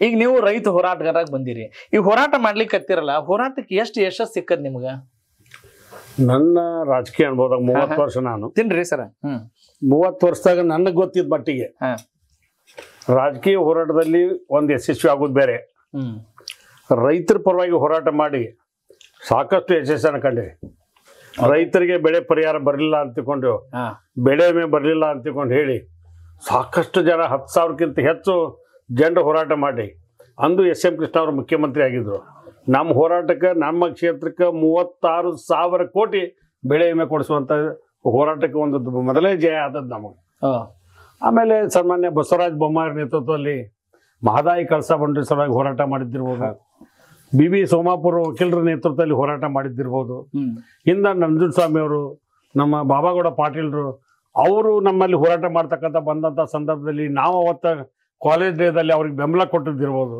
ಈಗ ನೀವು ರೈತ ಹೋರಾಟಗಾರಾಗ ಬಂದಿರಿ, ಈ ಹೋರಾಟ ಮಾಡ್ಲಿಕ್ಕೆ ಹತ್ತಿರಲ್ಲ, ಹೋರಾಟಕ್ಕೆ ಎಷ್ಟು ಯಶಸ್ಸು ಸಿಕ್ಕದ್ ನಿಮ್ಗ? ನನ್ನ ರಾಜಕೀಯ ಅನುಭವದಾಗ 30 ವರ್ಷ ನಾನು ತಿನ್ರಿ ಸರ್. 30 ವರ್ಷದಾಗ ನನಗೆ ಗೊತ್ತಿದ್ದ ಮಟ್ಟಿಗೆ ರಾಜಕೀಯ ಹೋರಾಟದಲ್ಲಿ ಒಂದು ಯಶಸ್ವಿ ಆಗೋದು ಬೇರೆ, ರೈತರ ಪರವಾಗಿ ಹೋರಾಟ ಮಾಡಿ ಸಾಕಷ್ಟು ಯಶಸ್ಸನ್ನು ಕಂಡಿದೆ. ರೈತರಿಗೆ ಬೆಳೆ ಪರಿಹಾರ ಬರಲಿಲ್ಲ ಅಂತಿಕೊಂಡು, ಬೆಳೆ ವಿಮೆ ಬರಲಿಲ್ಲ ಅಂತಿಕೊಂಡು ಹೇಳಿ ಸಾಕಷ್ಟು ಜನ 10,000ಕ್ಕಿಂತ ಹೆಚ್ಚು ಜನರು ಹೋರಾಟ ಮಾಡಿ ಅಂದು SM ಕೃಷ್ಣ ಅವರು ಮುಖ್ಯಮಂತ್ರಿ ಆಗಿದ್ರು. ನಮ್ಮ ಹೋರಾಟಕ್ಕೆ ನಮ್ಮ ಕ್ಷೇತ್ರಕ್ಕೆ 36,000 ಕೋಟಿ ಬೆಳೆ ವಿಮೆ ಕೊಡಿಸುವಂಥ ಹೋರಾಟಕ್ಕೆ ಒಂದು ಮೊದಲೇ ಜಯ ಆದದ್ದು ನಮಗೆ. ಆಮೇಲೆ ಸನ್ಮಾನ್ಯ ಬಸವರಾಜ ಬೊಮ್ಮಾಯಿ ನೇತೃತ್ವದಲ್ಲಿ ಮಹದಾಯಿ ಕಳಸಾ ಬಂಡೂರಿ ಸಲುವಾಗಿ ಹೋರಾಟ ಮಾಡಿದ್ದಿರ್ಬೋದು, BB ಸೋಮಾಪುರ ವಕೀಲರ ನೇತೃತ್ವದಲ್ಲಿ ಹೋರಾಟ ಮಾಡಿದ್ದಿರ್ಬೋದು, ಹಿಂದೆ ನಂಜುಂಡಸ್ವಾಮಿ ಅವರು, ನಮ್ಮ ಬಾಬಾಗೌಡ ಪಾಟೀಲ್ರು ಅವರು ನಮ್ಮಲ್ಲಿ ಹೋರಾಟ ಮಾಡ್ತಕ್ಕಂಥ ಬಂದಂಥ ಸಂದರ್ಭದಲ್ಲಿ ನಾವು ಅವತ್ತ ಕಾಲೇಜ್ ಡೇದಲ್ಲಿ ಅವ್ರಿಗೆ ಬೆಂಬಲ ಕೊಟ್ಟಿದ್ದಿರ್ಬೋದು.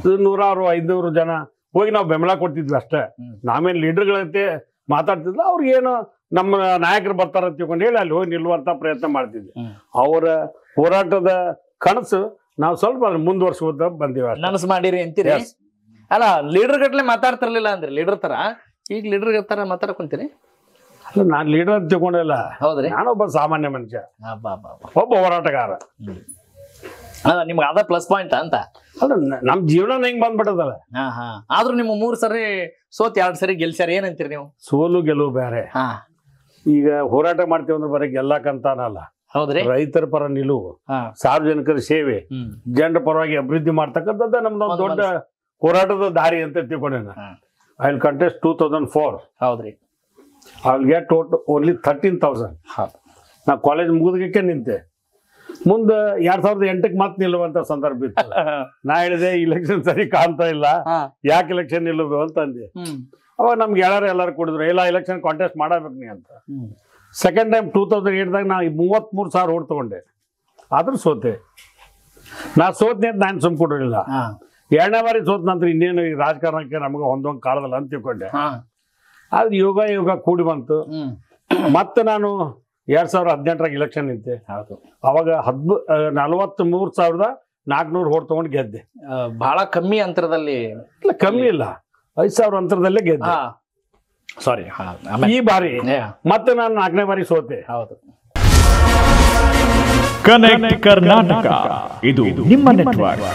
100-500 ಜನ ಹೋಗಿ ನಾವು ಬೆಂಬಲ ಕೊಡ್ತಿದ್ವಿ ಅಷ್ಟೇ, ನಾವೇನು ಲೀಡರ್ಗಳಂತೆ ಮಾತಾಡ್ತಿದ್ವಿ. ಅವ್ರಿಗೇನು ನಮ್ಮ ನಾಯಕರು ಬರ್ತಾರ ತಿಳ್ಕೊಂಡು ಹೇಳಿ ಅಲ್ಲಿ ಹೋಗಿ ನಿಲ್ಲುವಂತ ಪ್ರಯತ್ನ ಮಾಡ್ತಿದ್ವಿ. ಅವರ ಹೋರಾಟದ ಕನಸು ನಾವು ಸ್ವಲ್ಪ ಮುಂದುವರ್ಸ್ಕೋತ ಬಂದಿವಿ. ನನಸು ಮಾಡಿರಿ ಅಂತೀರಿ? ಅಲ್ಲ, ಲೀಡರ್ ಗಟ್ಲೆ ಮಾತಾಡ್ತಿರ್ಲಿಲ್ಲ ಅಂದ್ರೆ ಲೀಡರ್ ತರ, ಈಗ ಲೀಡರ್ ತರ ಮಾತಾಡ್ಕೊಂತೀರಿ? ಅಲ್ಲ, ನಾನು ಲೀಡರ್ ಅಂತ ತಿಳ್ಕೊಂಡಿಲ್ಲ. ಹೌದ್ರಿ, ನಾನೊಬ್ಬ ಸಾಮಾನ್ಯ ಮನುಷ್ಯ, ಒಬ್ಬ ಹೋರಾಟಗಾರ. ನಿಮ್ಗೆ ಅದ ಪ್ಲಸ್ ಪಾಯಿಂಟ್ ಅಂತ ಅಲ್ಲ, ನಮ್ ಜೀವನ ಹೆಂಗ್ ಬಂದ್ಬಿಟ್ಟದಲ್ಲ. ಆದ್ರೂ ನಿಮ್ಮ 3 ಸರಿ ಸೋತ್ 2 ಸರಿ ಗೆಲ್ಸ್ಯಾರ, ಏನಂತೀರಿ ನೀವು? ಸೋಲು ಗೆಲುವು ಬೇರೆ. ಈಗ ಹೋರಾಟ ಮಾಡ್ತೀವಿ ಅಂದ್ರೆ ಬರೀ ಗೆಲ್ಲಕ್ಕಂತಾನಲ್ಲ, ಹೌದ್ರಿ, ರೈತರ ಪರ ನಿಲುವು, ಸಾರ್ವಜನಿಕರ ಸೇವೆ, ಜನರ ಪರವಾಗಿ ಅಭಿವೃದ್ಧಿ ಮಾಡ್ತಕ್ಕಂಥದ್ದ ನಮ್ದು ದೊಡ್ಡ ಹೋರಾಟದ ದಾರಿ ಅಂತ ತಿಳ್ಕೊಂಡೇನ. I will contest 2004. ಹೌದ್ರಿ, ಐ ವಿಲ್ ಗೆಟ್ ಓನ್ಲಿ 13,000. ನಾ ಕಾಲೇಜ್ ಮುಗಿದಕ್ಕೆ ನಿಂತೆ. ಮುಂದೆ 2008ಕ್ಕೆ ಮತ್ತೆ ನಿಲ್ಲುವಂತ ಸಂದರ್ಭ ಇತ್ತು. ನಾ ಹೇಳಿದೆ ಇಲೆಕ್ಷನ್ ಸರಿ ಕಾಣ್ತಾ ಇಲ್ಲ, ಯಾಕೆ ಇಲೆಕ್ಷನ್ ನಿಲ್ಲುದು ಅಂತ ಅಂದೆ. ಅವಾಗ ನಮ್ಗೆ ಎಲ್ಲರೂ ಕೊಡಿದ್ರು, ಇಲ್ಲ ಇಲೆಕ್ಷನ್ ಕಾಂಟೆಸ್ಟ್ ಮಾಡಬೇಕು ನೀ ಅಂತ. ಸೆಕೆಂಡ್ ಟೈಮ್ 2008ದಾಗ ನಾ 33,000 ಓಟ್ ತಗೊಂಡೆ, ಆದ್ರೂ ಸೋತೆ. ನಾ ಸೋತ್ನೆ ಅಂತ ನಾನು ಸುಮ್ ಕೊಡಲಿಲ್ಲ. 2ನೇ ಬಾರಿ ಸೋತ್ ನಂತರ ಇನ್ನೇನು ಈ ರಾಜಕಾರಣಕ್ಕೆ ನಮಗೆ ಹೊಂದೋಂಗ್ ಕಾಲದಲ್ಲ ಅಂತ ತಿಳ್ಕೊಂಡೆ. ಆದ್ರೆ ಯೋಗ ಕೂಡಿ ಬಂತು. ಮತ್ತೆ ನಾನು 2018ರಾಗ ಇಲೆಕ್ಷನ್ ನಿಂತೆ. ಅವಾಗ 43,400 ಓಟ್ ತಗೊಂಡು ಗೆದ್ದೆ. ಬಹಳ ಕಮ್ಮಿ ಅಂತರದಲ್ಲಿ, ಕಮ್ಮಿ ಇಲ್ಲ, 5,000 ಅಂತರದಲ್ಲೇ ಗೆದ್ದೆ. ಸಾರಿ, ಈ ಬಾರಿ ಮತ್ತೆ ನಾನು 4ನೇ ಬಾರಿ ಸೋತೆ. ಹೌದು. ಕನೆಕ್ಟ್ ಕರ್ನಾಟಕ, ಇದು ನಿಮ್ಮ ನೆಟ್ವರ್ಕ್.